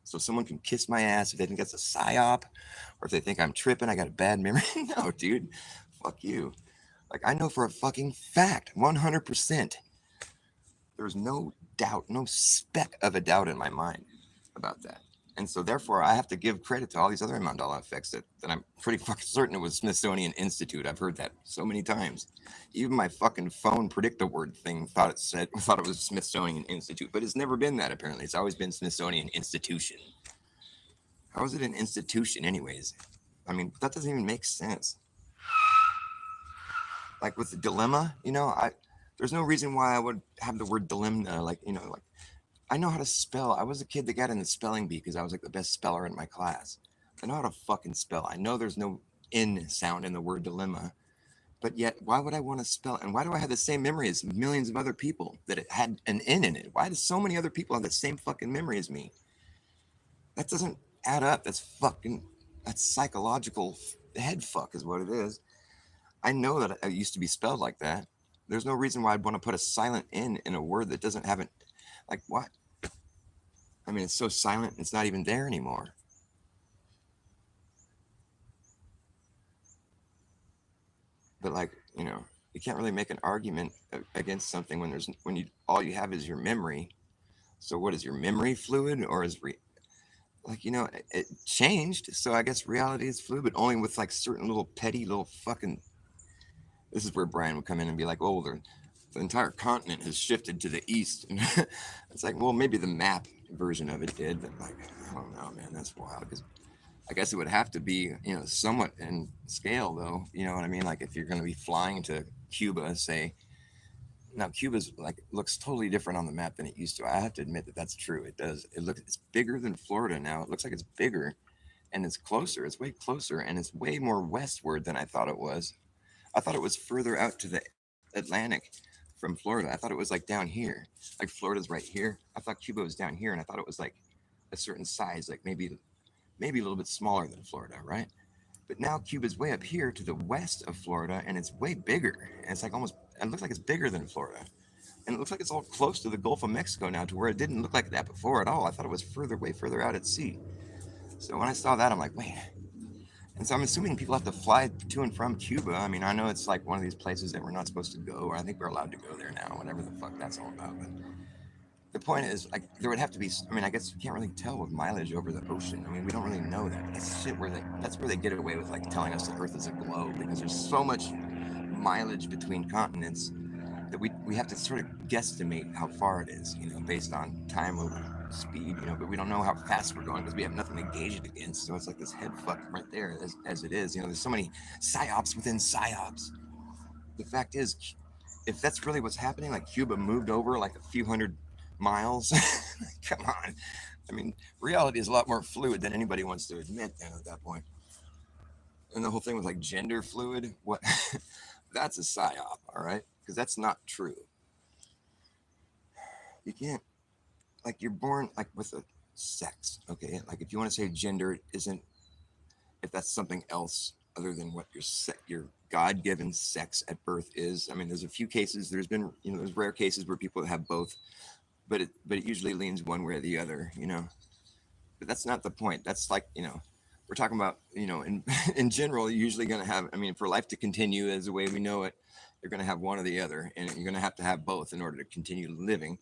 So someone can kiss my ass if they think that's a psyop, or if they think I'm tripping, I got a bad memory. No, dude, fuck you. Like, I know for a fucking fact, 100%. There's no doubt, no speck of a doubt in my mind about that. And so therefore I have to give credit to all these other Mandela effects that I'm pretty fucking certain it was Smithsonian Institute. I've heard that so many times. Even my fucking phone predict the word thing thought it was Smithsonian Institute, but it's never been that apparently. It's always been Smithsonian Institution. How is it an institution anyways? I mean, that doesn't even make sense. Like with the dilemma, you know, there's no reason why I would have the word dilemma, like, you know, like I know how to spell. I was a kid that got in the spelling bee because I was like the best speller in my class. I know how to fucking spell. I know there's no N sound in the word dilemma, but yet why would I want to spell? And why do I have the same memory as millions of other people that it had an N in it? Why do so many other people have the same fucking memory as me? That doesn't add up. That's psychological head fuck is what it is. I know that it used to be spelled like that. There's no reason why I'd want to put a silent N in a word that doesn't have it. Like, what? I mean, it's so silent, it's not even there anymore. But like, you know, you can't really make an argument against something when all you have is your memory. So what is your memory fluid, or is like, you know, it changed. So I guess reality is fluid, but only with like certain little petty little fucking. This is where Brian would come in and be like, "Oh, the entire continent has shifted to the east." And it's like, well, maybe the map version of it did, but like, I don't know, man. That's wild because I guess it would have to be, you know, somewhat in scale, though. You know what I mean? Like if you're going to be flying to Cuba, say. Now Cuba's like looks totally different on the map than it used to. I have to admit that that's true. It does. It's bigger than Florida now. It looks like it's bigger, and it's closer. It's way closer, and it's way more westward than I thought it was. I thought it was further out to the Atlantic from Florida. I thought it was like down here. Like Florida's right here. I thought Cuba was down here, and I thought it was like a certain size, like maybe a little bit smaller than Florida, right? But now Cuba's way up here to the west of Florida, and it's way bigger. And it's like it looks like it's bigger than Florida. And it looks like it's all close to the Gulf of Mexico now, to where it didn't look like that before at all. I thought it was way further out at sea. So when I saw that, I'm like, wait, And so I'm assuming people have to fly to and from Cuba. I mean, I know it's like one of these places that we're not supposed to go, or I think we're allowed to go there now, whatever the fuck that's all about. But the point is, like, there would have to be. I mean, I guess you can't really tell with mileage over the ocean. I mean, we don't really know that. That's shit where they. That's where they get away with like telling us the Earth is a globe because there's so much mileage between continents that we have to sort of guesstimate how far it is, you know, based on time over speed, you know, but we don't know how fast we're going because we have nothing to gauge it against. So it's like this head fuck right there as it is. You know, there's so many psyops within psyops. The fact is, if that's really what's happening, like Cuba moved over like a few hundred miles, come on. I mean, reality is a lot more fluid than anybody wants to admit then at that point. And the whole thing was like gender fluid. What? That's a psyop, all right? Because that's not true. You can't, like, you're born like with a sex, okay? Like, if you want to say gender isn't, if that's something else other than what your God-given sex at birth is. I mean, there's a few cases. There's been, you know, there's rare cases where people have both, but it usually leans one way or the other, you know. But that's not the point. That's like, you know, we're talking about, you know, in in general, you're usually going to have. I mean, for life to continue as the way we know it, you're going to have one or the other, and you're going to have both in order to continue living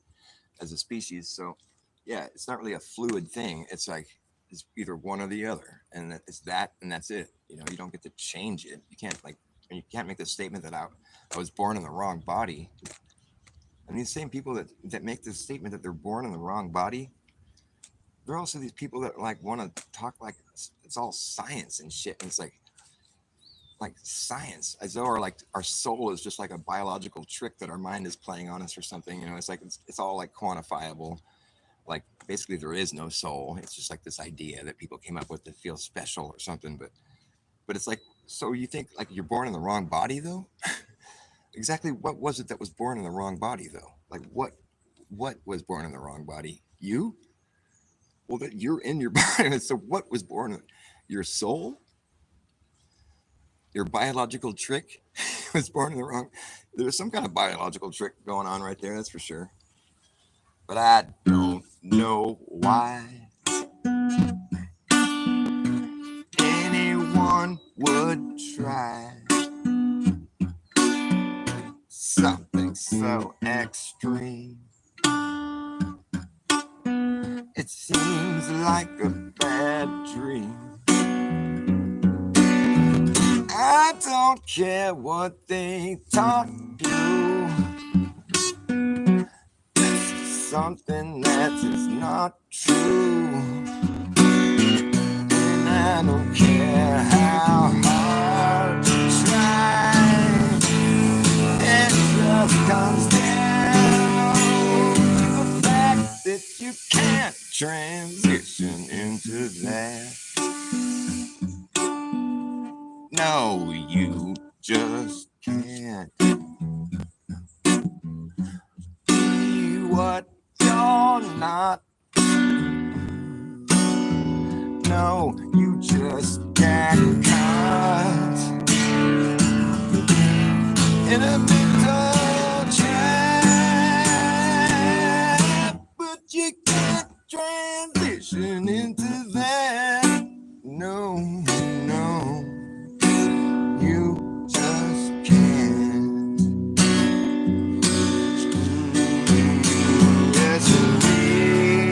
as a species. So, yeah, it's not really a fluid thing. It's like it's either one or the other, and it's that, and that's it. You know, you don't get to change it. You can't like, and you can't make the statement that I was born in the wrong body. And these same people that make this statement that they're born in the wrong body, they're also these people that like want to talk like it's all science and shit. And it's like science, as though our soul is just like a biological trick that our mind is playing on us or something. You know, it's like it's all like quantifiable. Like basically there is no soul. It's just like this idea that people came up with to feel special or something. But it's like, so you think like you're born in the wrong body though? Exactly what was it that was born in the wrong body though? Like what was born in the wrong body? You? Well, that you're in your body. So what was born? Your soul? Your biological trick was born in the wrong. There's some kind of biological trick going on right there. That's for sure. But I don't know why anyone would try something so extreme. It seems like a bad dream. I don't care what they talk to. Something that is not true. And I don't care how hard you try. It just comes down to the fact that you can't transition into that. No, you just can't be what you're not. No, you just can't cut in a mental trap, but you can't transition into that. No, no. You just can't. Yes, we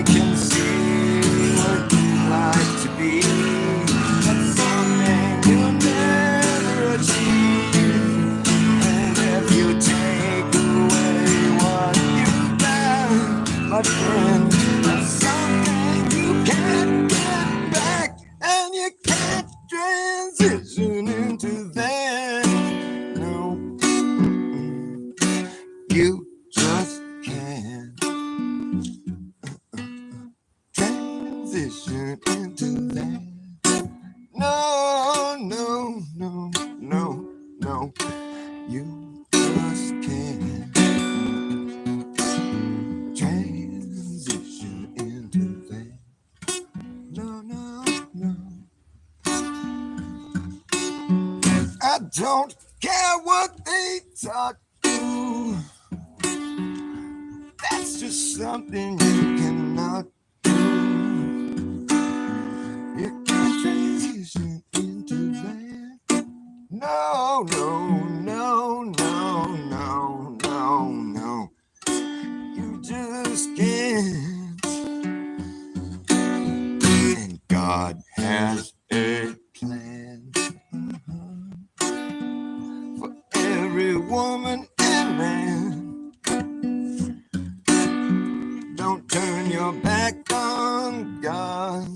can see what you'd like to be, but something you'll never achieve. And if you take away what you've got, my friend, that's something you can't get back, and you can't transition into that. No, you just can't transition into that. No, no, no, no, no, you just can't transition into that. No, no, no. I don't care what they talk to. That's just something you cannot do. You can't transition into no, no, no, no, no, no. You just can't. And God has a plan for every woman and man. Don't turn your back on God.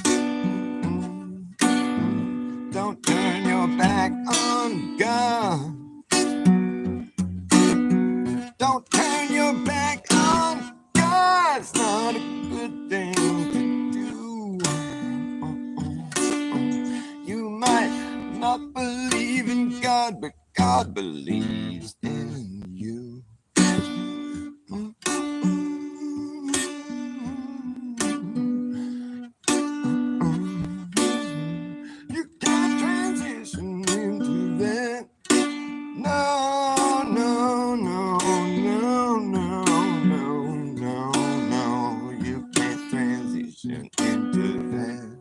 Don't turn your back on God. Don't turn your back on God. It's not a good thing to do. You might not believe in God, but God believes in you. You can't transition into that. No, no, no, no, no, no, no, no. You can't transition into that.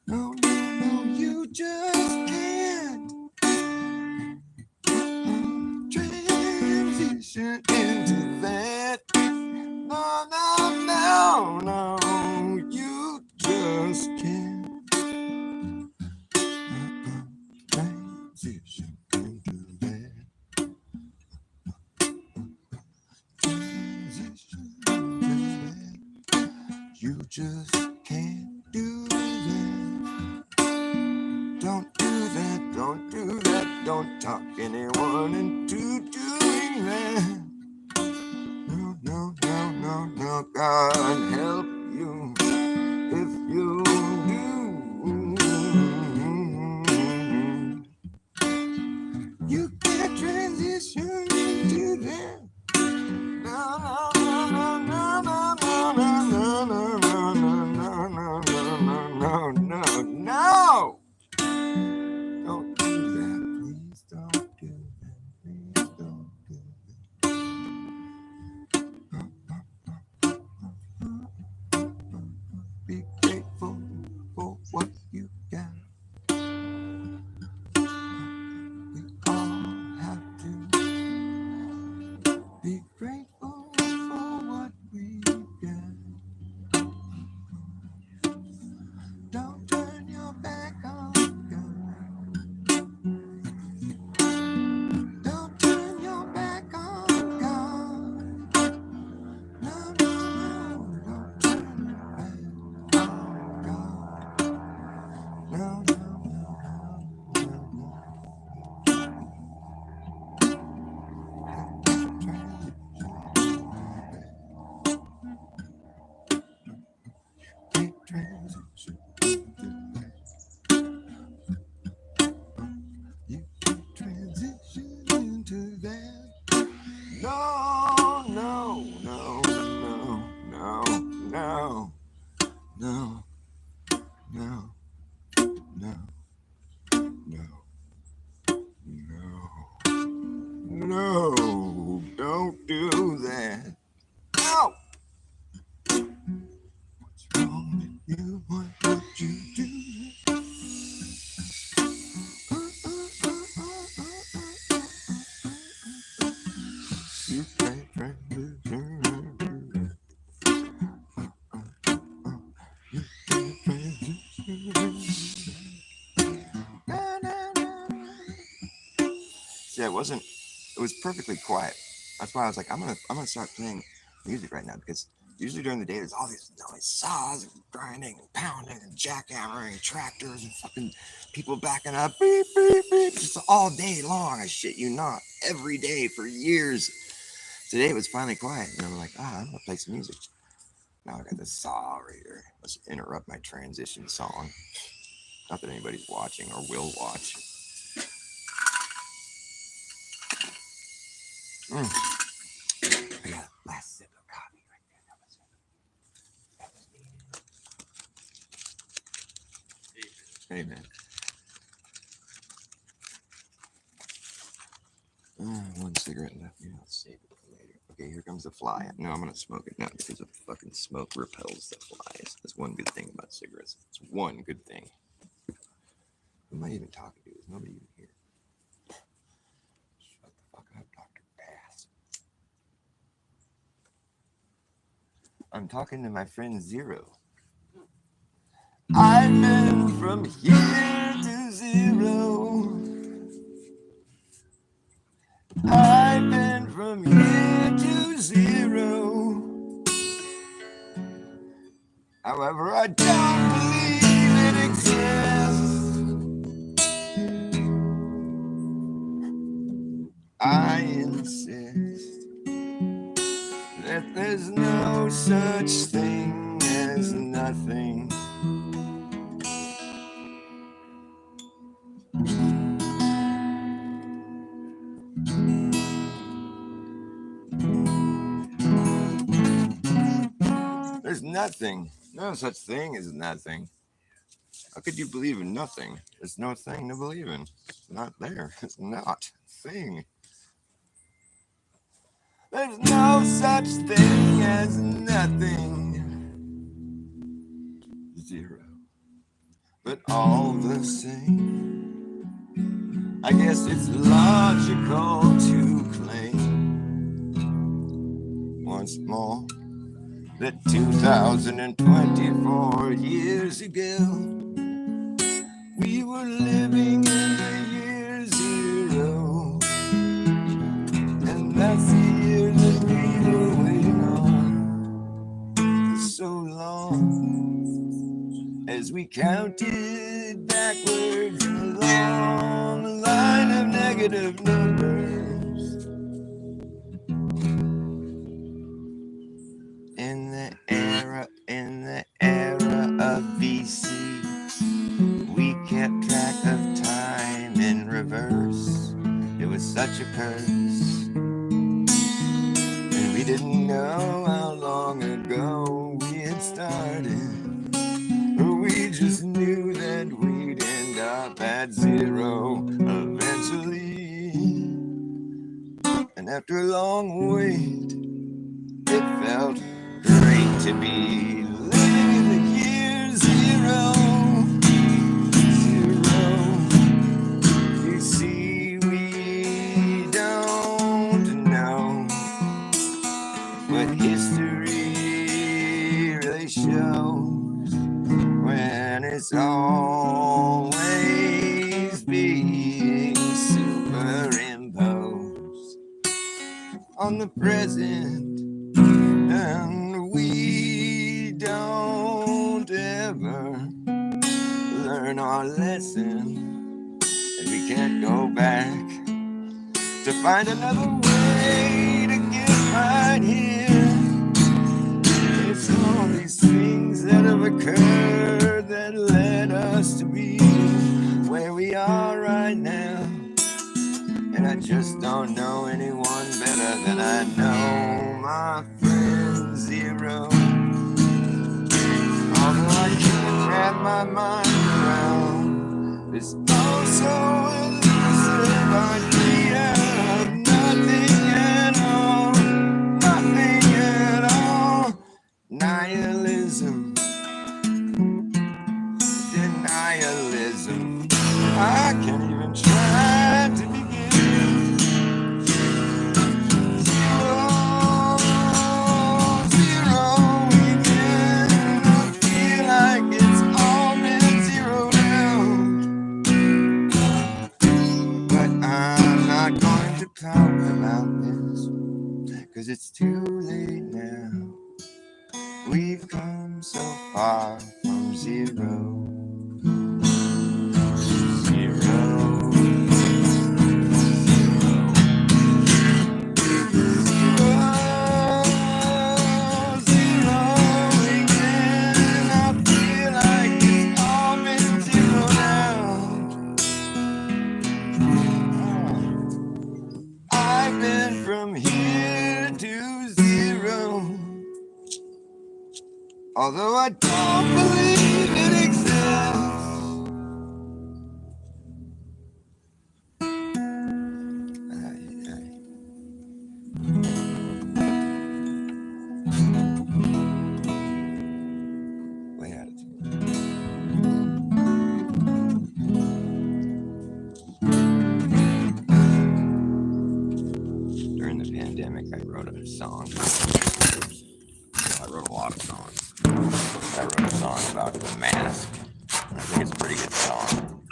No, no, no, you just can't transition into that. No, no, no, no, you just can't transition into that. Transition into that. You just can't do that. Don't do that, don't do that, don't talk anyone into doing that. No, no, no, no, no, God help you if you do. You can't transition into that. No, no, no, no, no, no, no, no, no, no, no, no, no, no, no, no. Don't do that, please don't do that, please don't do that. Be grateful for what you got. We all have to be grateful for what we got. Don't turn your back on God. Don't turn your back on God. No, no, no, don't turn your back on God. No, no, no, no, no. Transition. You can transition into that. No, no, no, no, no, no, no, no, no, no, no, no, don't do that. No! What's wrong with you? What would you do? You can't transition into that. You can't transition. No, no, no. Yeah, it wasn't. It was perfectly quiet. That's why I was like, I'm gonna start playing music right now because usually during the day there's all these noise, saws and grinding and pounding and jackhammering and tractors and fucking people backing up, beep beep beep, just all day long. I shit you not, every day for years. Today it was finally quiet, and I'm like, I'm gonna play some music. Now I got this saw right here. Let's interrupt my transition song. Not that anybody's watching or will watch. I got a last sip of coffee right there. Hey man. One cigarette left. Yeah, I'll save it for later. Okay, here comes the fly. No, I'm gonna smoke it now because the fucking smoke repels the flies. That's one good thing about cigarettes. It's one good thing. Who am I even talking to? Is nobody even here? Shut the fuck up, Dr. Bass. I'm talking to my friend Zero. I've been from here to zero. I've been from here to zero. However, I don't believe it exists. I insist that there's no such thing as nothing. There's nothing. No such thing as nothing. How could you believe in nothing? There's no thing to believe in. It's not there. It's not a thing. There's no such thing as nothing. Zero. But all the same, I guess it's logical to claim once more that 2024 years ago, we were living in the year zero. And that's the year that we were waiting on for so long, as we counted backwards in a long line of negative numbers. In the era of BC, we kept track of time in reverse. It was such a curse, and we didn't know how long ago we had started. We just knew that we'd end up at zero eventually. And after a long wait, it felt great to be living in the year zero. Zero. You see, we don't know what history really shows when it's always being superimposed on the present. And we don't ever learn our lesson, and we can't go back to find another way to get right here. It's all these things that have occurred that led us to be where we are right now. And I just don't know anyone better than I know my friend Zero. Although I can't wrap my mind around this oh so elusive idea of nothing at all, nothing at all. Nihilism, denialism. I can't even try to begin. Talk about this, 'cause it's too late now. We've come so far from zero. Although I don't believe it exists. Way out of tune. song. I wrote a lot of songs. I wrote a song about The Mask. I think it's a pretty good song.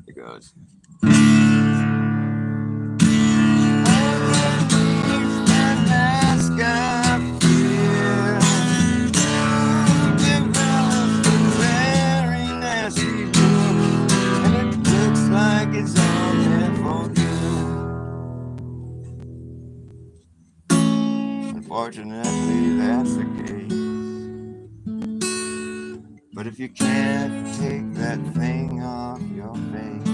It goes. Unfortunately, that's the case. But if you can't take that thing off your face,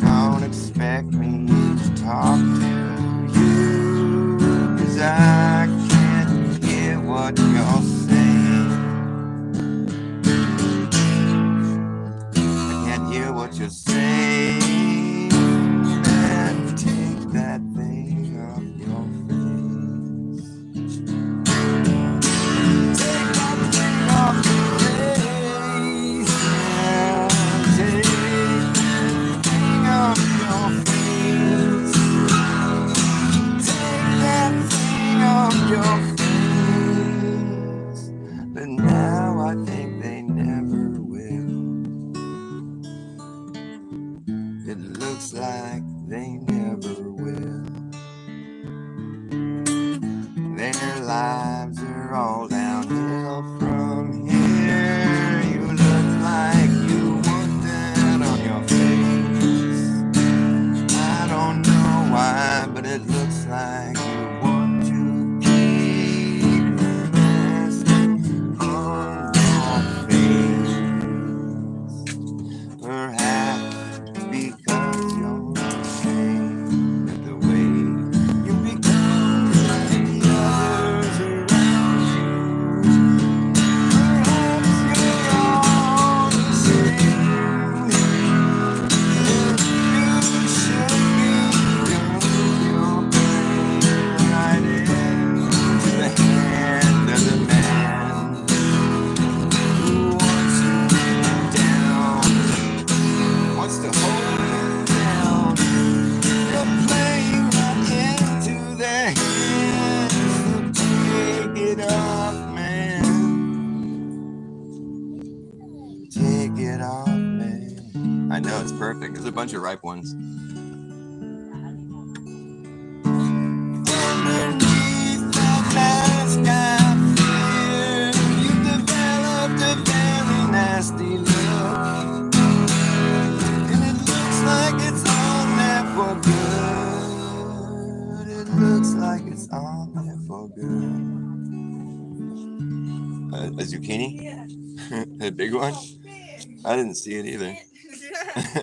don't expect me to talk to you, 'cause I can't hear what you're saying. I can't hear what you're saying. And take that thing off your face. Take that thing off your face. Yeah. Take that thing off your face. Take that thing off your face. But now I think they never will. It looks like they never will. Their lives are all downhill from here. You look like you want that on your face. I don't know why, but it looks like you want to keep the mask on your face. Perhaps because you're ashamed of the way you become like the others around you. Perhaps you're all the same. You should be done your brain right into the hand of the man who wants you down, wants to hold you down. You're playing right into their hands. So take it off, man. Take it off, man. I know, it's perfect. There's a bunch of ripe ones. Underneath that mask, I fear you developed a very nasty look. And it looks like it's on there for good. It looks like it's on there for good. A zucchini? Yeah. A big one? I didn't see it either. Yeah.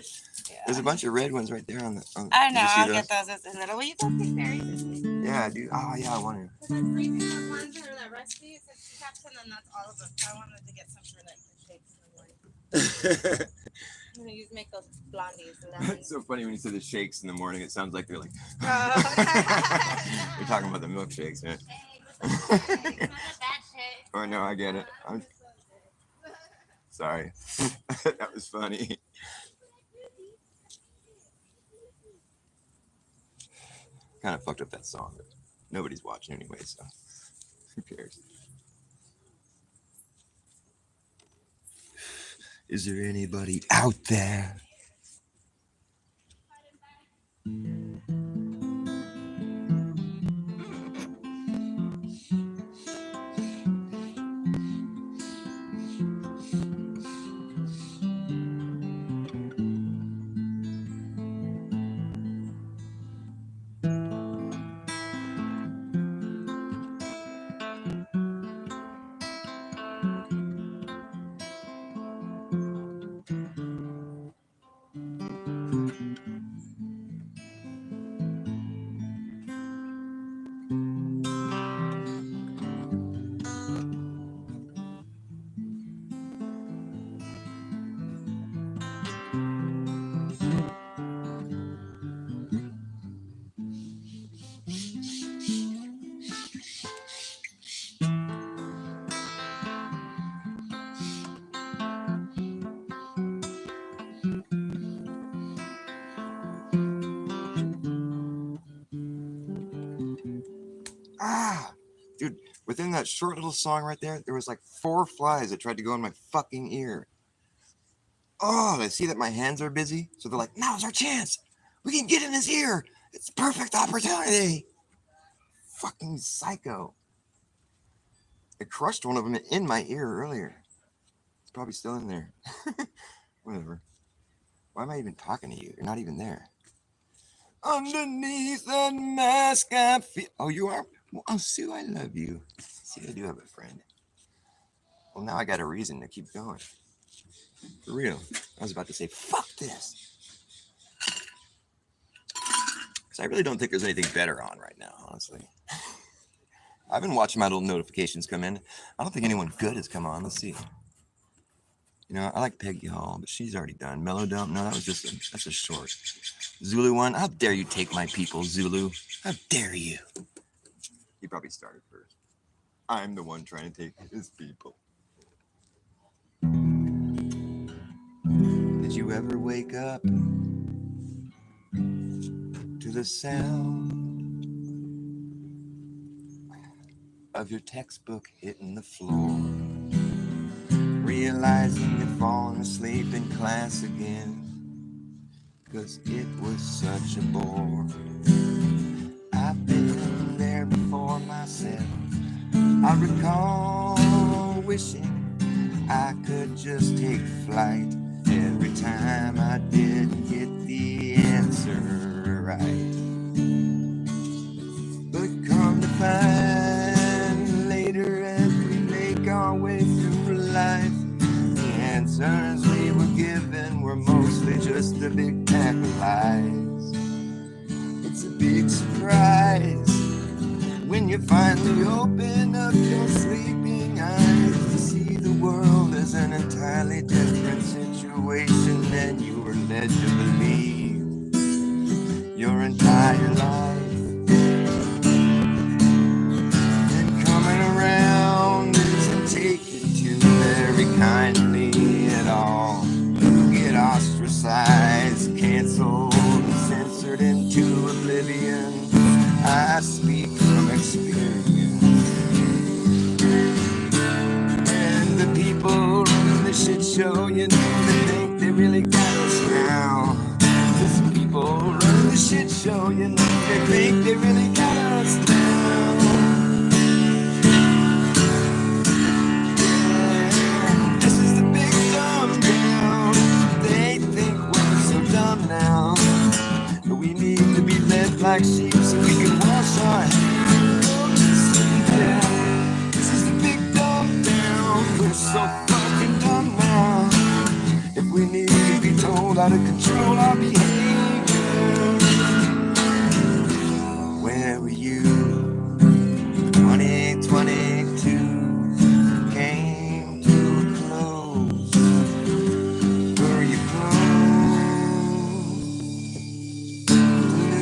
There's a bunch of red ones right there on the. I did know. you see I'll those? get those as a little. Will you go pick berries with me? Yeah, dude. Oh, yeah, I want The freezing ones are that recipe. It's like 2 cups, and then that's all of them. So I wanted to get some for like the shakes in the morning. to. I'm gonna make those blondies. It's so funny when you say the shakes in the morning. It sounds like they're like. Oh. You're talking about the milkshakes, man. It's not a bad shake. Oh no, I get it. I'm sorry. That was funny. Kind of fucked up that song, but nobody's watching anyway, so who cares? Is there anybody out there? Within that short little song right there, there was like 4 flies that tried to go in my fucking ear. Oh, they see that my hands are busy, so they're like, now's our chance. We can get in his ear. It's a perfect opportunity. Fucking psycho. I crushed one of them in my ear earlier. It's probably still in there. Whatever. Why am I even talking to you? You're not even there. Underneath that mask, I feel. Oh, you are? Oh, Sue, I love you. See, I do have a friend. Well, now I got a reason to keep going. For real. I was about to say, fuck this. Because I really don't think there's anything better on right now, honestly. I've been watching my little notifications come in. I don't think anyone good has come on. Let's see. You know, I like Peggy Hall, but she's already done. Mellow Dump, no, that was just that's a short. Zulu one, how dare you take my people, Zulu? How dare you? He probably started first. I'm the one trying to take his people. Did you ever wake up to the sound of your textbook hitting the floor? Realizing you've fallen asleep in class again, 'cause it was such a bore. I've been there before myself. I recall wishing I could just take flight every time I didn't get the answer right. But come to find later as we make our way through life, the answers we were given were mostly just a big pack of lies. It's a big surprise when you finally open up your sleeping eyes to see the world as an entirely different situation than you were led to believe your entire life. And coming around isn't taken too very kindly at all. You get ostracized, canceled, and censored into oblivion. I speak from experience. And the people running the shit show, you know, they think they really got us now. These people running the shit show, you know, they think they really got us now. Yeah, this is the big dumb down. They think we're so dumb now. But we need to be led like sheep so we can wash our hands. Yeah, this is the big dumb down. We're so fucking dumb now. If we need to be told how to control our behavior. Where were you? 2022 came to a close. Were you close?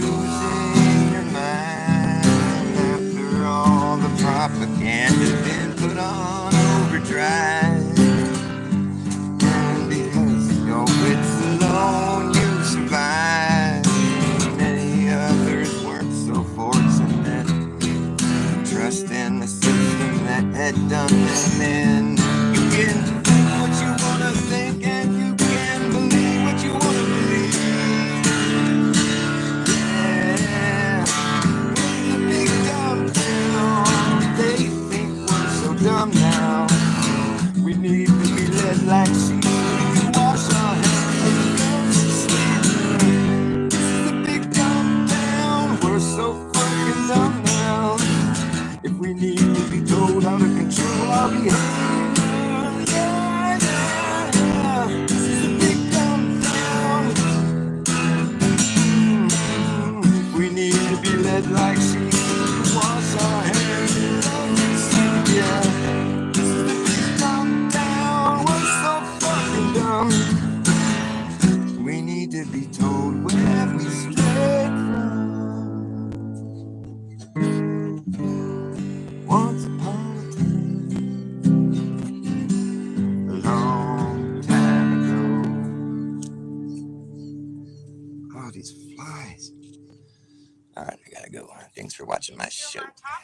Losing your mind after all the propaganda's been put on overdrive. And because of your wits alone, you survived. Many others weren't so fortunate. Trust in the system that had done them in. You can think what you wanna think, and you can believe what you wanna believe. Yeah, the big dumb town. They think we're so dumb now. We need to be led like sheep. We can wash our hands and go to sleep. This is the big dumb town. We're so fucking dumb now. If we need to be told how to control our behavior. Yeah, yeah, yeah. This is the big dumb town. If we need to be led like sheep, wash our hands and go to sleep. Yeah, this is the big dumb town. We're so fucking dumb. We need to be told where we strayed from. Once upon a time, a long time ago. Oh, these flies. All right, I gotta go. Thanks for watching my show. You're on top